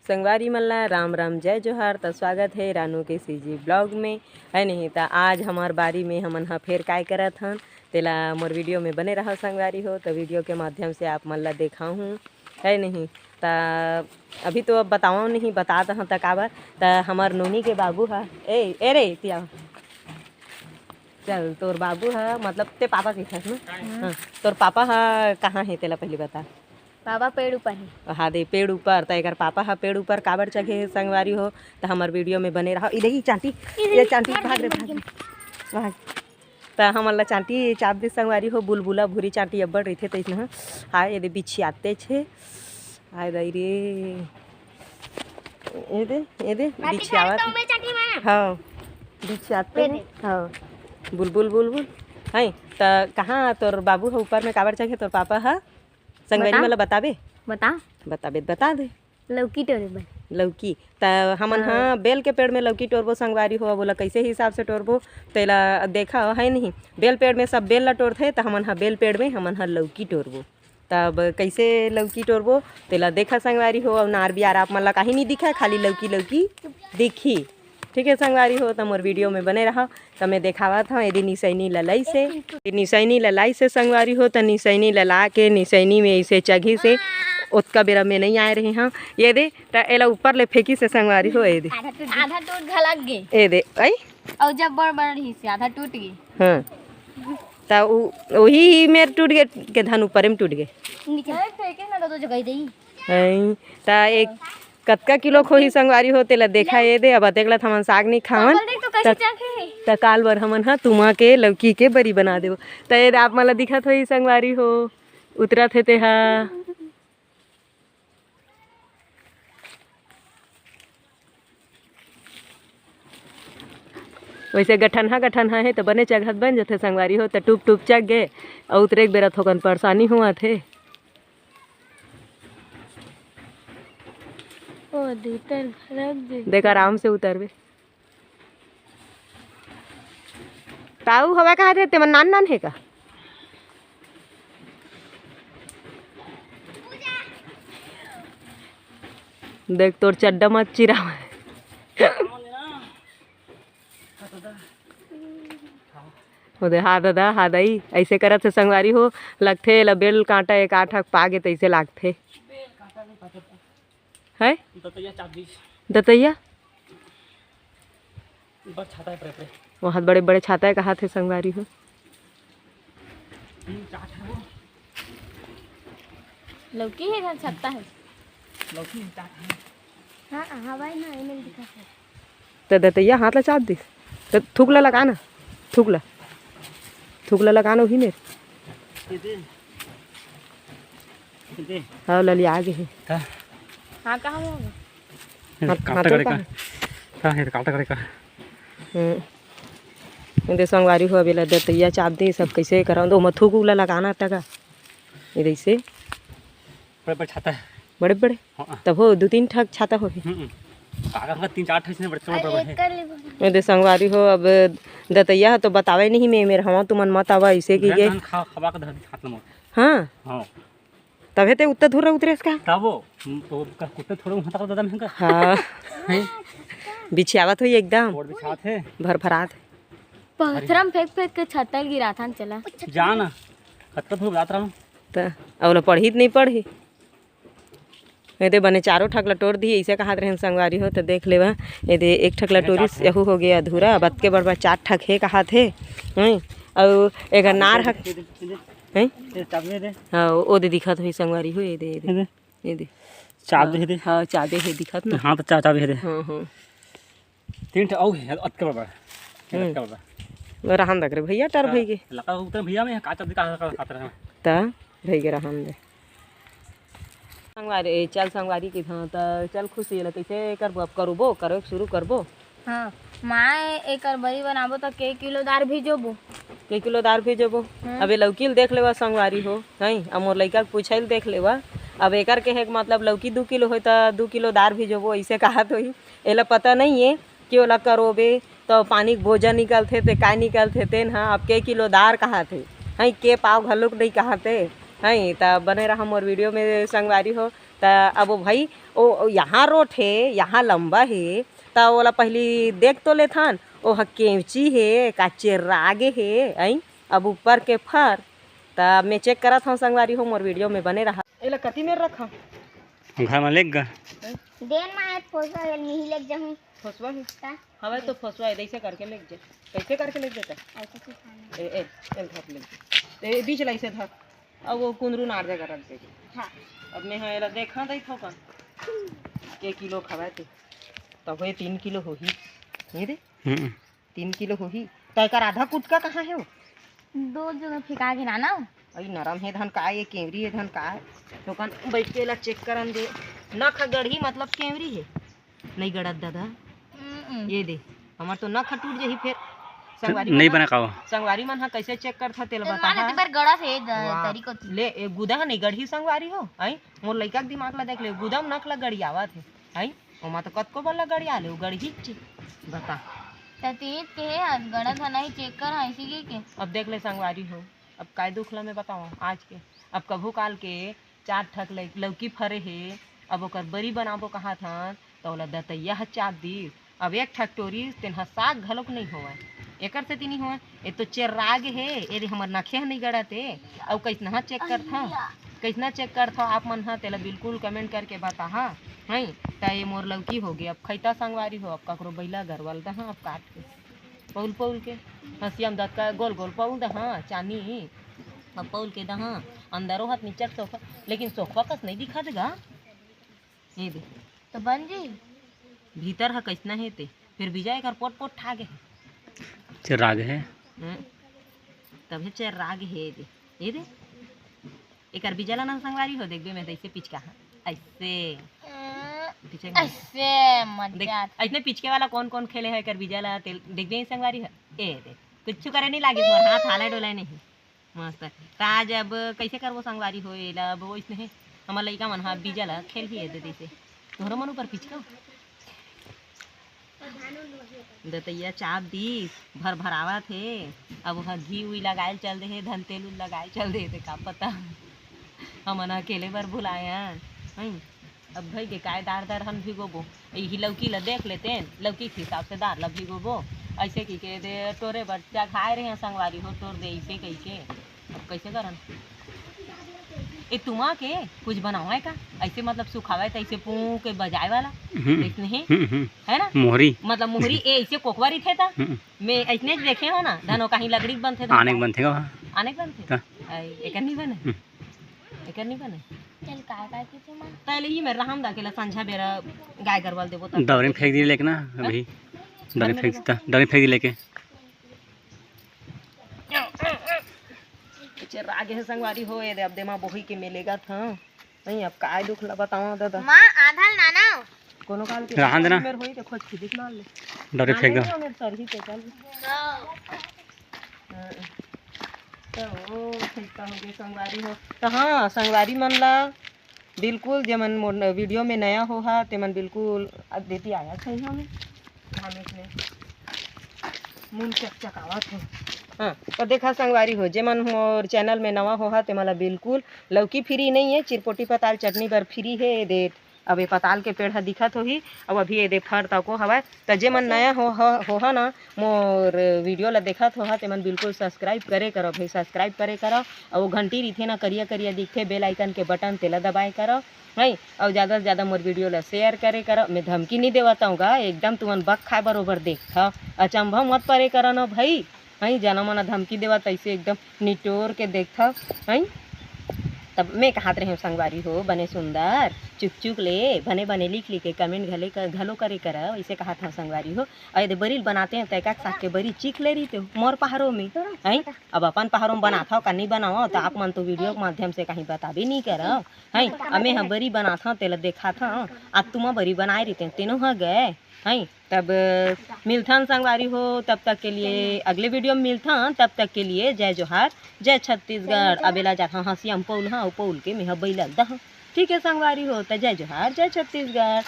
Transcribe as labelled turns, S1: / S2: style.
S1: संगवारी मल्ला राम राम जय जोहार। तो स्वागत है रानू के सीजी ब्लॉग में है नहीं। तो आज हमार बारी में हमन हा फिर काय करत हन तेला मोर वीडियो में बने रहा संगवारी हो। तो वीडियो के माध्यम से आप मन ला देखाऊँ हूँ है नहीं। तो अभी तो अब बताऊँ नहीं बता दहूँ तो काबर तो हमार नोनी के बाबू हा ए रे तिया चल तोर बाबू हा मतलब ते पापा के खस ना। तोर पापा हा कहाँ है तेला पहले बता।
S2: पापा पेड़ ऊपर है।
S1: हाँ दे पेड़ ऊपर। तो एक पापा हा पेड़ ऊपर काबर चघे संगवारी हो। तो हमार वीडियो में बने रहा। इधर ही चांटी ये चांटी भाग रे भाग। तो हमन ला चांटी चाप दे संगवारी हो। बुलबुला भूरी चांटी अब्बड़ रही थे तैसना हाय ये बिछी आते छे हाय दाई रे ये दे बिछी आवत। हाँ बिछी आते हाँ बुलबुल बुलबुल है। तो कहाँ तोर बाबू है ऊपर में काबर चघे तोर पापा हा संगवारी मला बताबे बता दे।
S2: लौकी टोरे
S1: लौकी तो हमन हाँ बेल के पेड़ में लौकी टोरबो संगवारी हो। बोला कैसे हिसाब से टोरबो तेला देखा है नहीं। बेल पेड़ में सब बेल ला टोरथे तो हमन हाँ बेल पेड़ में हमन हाँ लौकी टोरबो। तब कैसे लौकी टोरबो तेला देखा संगवारी हो। और नार बियार आप मन ला कहीं नहीं दिखा खाली लौकी लौकी दिखी। ठीक है संगवारी हो। तो मोर वीडियो में बने रहा। तो मैं देखावा था यदि निसैनी ललाई से संगवारी हो। तो निसैनी लला के निसैनी में इसे चघी से उतका बेरा में नहीं आए रही हाँ ये दे। तो एला ऊपर ले फेंकी से संगवारी हो ये दे
S2: आधा टूट घलक गे
S1: ए दे आई
S2: और जब बड़ ही से आधा टूट गई।
S1: हाँ तो वही मेरे टूट गए के धन ऊपर में टूट गए
S2: नीचे फेंके ना तो जगह दई
S1: तो एक कतका किलो खोही संगवारी हो तेला देखा ये दे। अब अतेकला हमन साग नहीं खावन तो काल बर हमन हा तुमा के लौकी के बरी बना देव। तो ये आप मला दिखत होई संगवारी हो उतरत हे ते हा वैसे गठनहा है तो बने चघत बन जाते संगवारी हो। तो टूप चग गए और उतरे बेरा थोकन परेशानी हुआ थे। देख आराम से उतरबे ताऊ हवा कहा थे तेमन नान है का देख तोर चड्डा मत चिरा हाँ दादा हाँ दाई ऐसे करत से संगवारी हो लगथे ला बेल कांटा एक आठक पागे तैसे लागथे है दतैया वहाँ बड़े बड़े छाता है कहा थे संगवारी हो।
S2: लौकी है छत्ता है लौकी हाँ हवाई ना नहीं दिखा है।
S1: तो दतैया हाथ ला चाप दी तो थूकला लगाना थूकला लगाना ही मेरे हाँ लली आगे है
S2: हाँ कहाँ
S1: है संगवारी हो। अभी दतैया चाप दी सब कैसे कराऊँ तो मथुक उला लगाना तक ये से
S3: बड़े छाता है
S1: बड़े तब हो 2-3 ठक छाता हो
S3: 3-4
S1: संगवारी हो। अब दतैया तो बतावे नहीं मैं मेरे हवा तुमन मत आवा ऐसे की गे हाँ तबे ते उत्तर धुर उतरे का हाँ बिछावत हुई एकदम भरभरात
S2: पत्थरम फेंक के छत्ता गिरा था चला
S3: जाना
S1: तो और पढ़ी नहीं पढ़ी ये बने चारों ठकला टोर दी ऐसे कहा रहे संगवारी हो। तो देख ले ये एक ठकला टोरी यहू हो गया अधूरा। बत के बड़ 4 ठक है कहा थे और एक नार हक हाँ वो दे दिखत हुई संगवारी हो। ये दे
S3: चाबी
S1: हाँ चाबी है दिखत ना
S3: हाँ तो चाबी है
S1: हाँ
S3: 3 ठक और है अत के बड़ा
S1: रहन दे भैया टर भई गे
S3: लका उतर भैया में का चाबी का खातर है
S1: ता रह गे रहन दे संगवारी चल संगवारी की था तो चल खुशी है कैसे करबो अब करबो करो शुरू करबो।
S2: हाँ माँ एक बरी बनाबो तो के किलो दार भेजबो अबे लौकी देख लेवा संगवारी हो नहीं। अब मोर लइका पूछल देख लेवा अब एकर के है मतलब लौकी 2 किलो हो तो 2 किलो दार भेजबो ऐसे कहा तो ही एला पता नहीं है कि ओला करोबे तो पानी भोजन निकलते थे का निकलते तेन हाँ अब के किलो दार कहा थे हैं के पाव घलुक नहीं कहा थे हैं। तो बने रहा मोर वीडियो में संगवारी हो।
S1: अब वो भाई ओ यहाँ रोट है, यहाँ लंबा है, तो ओला पहली देख तो लेथन ओ केवची है का चेरागे है आई। अब ऊपर के फर तब मैं चेक करत हूँ संगवारी हो, मोर वीडियो में बने रहा। एला कति में रखा
S3: घर में लेग गा
S4: देन में फोसवा गेल नहीं लेक जाऊं
S1: फसवा है
S4: का
S1: हवे तो फसवा ऐसे करके लेके जा, कैसे करके लेके जाता
S4: ऐसे सिखाना
S1: ए ए चल धर ले ए बीच ला ऐसे धर। अब वो कुंदरू नार जगह रख दे।
S4: हां
S1: अब मैं एला देखा दई थो कन के किलो खवाए थे तब ये 3 किलो होही ये दे 3 किलो होही। तो एकर आधा कुटका कहाँ है वो?
S4: दो जगह फिका के ना
S1: अई नरम है धान का ये केवरी है धान का है तो कन बैठ के ला चेक करन दे। नख गढ़ी मतलब केवरी है नहीं गड़त दादा ये दे हमार तो नख टूट जही फिर संगवारी
S3: नहीं बना का
S1: संगवारी मन हा कैसे चेक करथा तेल बता
S4: माने ते बार गड़ा से तरीको
S1: ले ए गुदा नहीं गढ़ी संगवारी हो आई। मोर लइका के दिमाग ला देख ले गुदम नख ला गड़ी आवत है आई ओमा तो कतको बार ला गड़ी आले गड़ी ची बता
S4: ततीत के गड़ा था नहीं चेक कर ऐसी के
S1: अब देख ले संगवारी हो। अब काय दुखला में बताओ आज के अब कभू काल के 4 ठक लौकी फरे है। अब ओकर बरी बनाबो कहा था तो ओला दतैया ह चाप दी। अब एक ठक टोरी तेन साग घलोक नहीं होवे एकर से नहीं होवे ए तो चेराग है ए हमर नखे नहीं गड़ते। अब कैसना चेक करथा कैसना चेक करथा आप मन हा तेला बिल्कुल कमेंट करके बता हाँ नहीं तो ये मोर लौकी हो गई। अब खैता संगवारी हो अब ककरो बैला गरवल दहा अब काट के पौल पौल के हंसियम दत का गोल गोल पौल दहा चानी अब पौल के दहा अंदरों हाथ नीचे सोफा लेकिन सोफा कस नहीं दिखा देगा ये दे
S4: तो बन जी
S1: भीतर हा कैसना है ते फिर बीजा एक पोट पोट ठागे
S3: राग है
S1: तब चेर राग है ये दे एक बीजा ना संगवारी हो देखबे मैं ऐसे पिचका ऐसे पीछे
S4: ऐसे मजा
S1: ऐसने पिचके वाला कौन कौन खेले है कर बीजा ला देखबे संगवारी है ए देख कुछ करे नहीं लागे तोर हाथ हाले डोलाय नहीं मस्त ताज। अब कैसे करबो संगवारी हो एला अब ओइसने है हमर लइका मन हा बीजा ला खेल ही दे देसे तोहरा मन ऊपर पिचका दतैया चाप दी भर भरावा थे। अब वहाँ घी उई लगाए चल दे धन तेल लगाए चल दे का पता हमन अकेले बार भुलाया नहीं। अब भाई के काय दार दार हम भिगोबो यही लौकी ला देख लेते लौकी के हिसाब से दार ला भिगोबो ऐसे की के दे टोरे बच्चा खाए रहे संगवारी हो तोड़ दे ऐसे कैसे अब कैसे करन ए तुमा के कुछ बनावा का ऐसे मतलब सुखावे तो ऐसे पू के बजाए वाला ऐसे ही है ना
S3: मोहरी
S1: मतलब मोहरी ए ऐसे कोकवारी थे ता मैं ऐसने देखे हो ना धनो कहीं लकड़ी बनथे
S3: आने बनथे
S1: आने बनथे एक नहीं बने एक नहीं बने
S4: चल काय काय के तुम
S1: तले ही मैं रहम दा के ला संझा बेरा गाय गरवाल देबो त
S3: दौरी में फेंक दी लेके ना अभी दौरी फेंक दी लेके चेर आगे है संगवारी हो ए अब देमा बोही के मिलेगा था नहीं। अब काय दुख ला बताओ दादा
S4: मां आधल नाना
S1: कोनो काल के
S3: रहन देना
S1: मेर होई तो खोज के दिख ले
S3: दौरी फेंक दो
S1: मेरे सर ही पे चल तो ओ खैता हो गए संगवारी हो। तो हाँ संगवारी मन ला बिल्कुल जेमन मोर वीडियो में नया हो हा तेमन बिल्कुल देती आया था हमें इसमें मुन चकचकावत हो। हाँ तो देखा संगवारी हो जेमन मोर चैनल में नवा हो हा तेमला बिल्कुल लौकी फ्री नहीं है चिरपोटी पताल चटनी बर फ्री है दे। अब ये पताल के पेड़ दिखत होही अब अभी ये दे फर तको हवा तो जेमन नया हो ना मोर वीडियो ला देखत हो तेमन बिल्कुल सब्सक्राइब करे करो भाई सब्सक्राइब करे करो और वो घंटी रही ना करिया करिया दिखते बेल आइकन के बटन तेला दबाए करो नहीं। और ज़्यादा से ज़्यादा मोर वीडियो ला शेयर करे करो। मैं धमकी नहीं देवाता हूँ गा एकदम तुमन बक खाए बरोबर देख अचंभा मत परे करो ना भाई नहीं जाना मना धमकी देवा तैसे एकदम निटोर के देखा नहीं। तब मैं कहत रही हूँ संगवारी हो बने सुंदर चुक चुक ले बने बने लिख लिख के कमेंट घलो करे कर ऐसे कहा था संगवारी हो। अरे बरील बनाते हैं तैका साग के बरी चीख ले रही थे मोर पहाड़ों में हैं। अब अपन पहाड़ों में बनाता का नहीं बनाओ तो आप मन तो वीडियो के माध्यम से कहीं बता भी नहीं करो हैं। हमें हम बरी बनाता तेला देखा था अब तुम बरी बनाए रही थे तीनों हाँ गए हैं। तब मिलथन संगवारी हो तब तक के लिए अगले वीडियो में मिलथन तब तक के लिए जय जोहार जय छत्तीसगढ़। अबेला जाता हंसी हम पौल हाँ पौल के मैं बैला दा ठीक है संगवारी हो तो जय जोहार जय छत्तीसगढ़।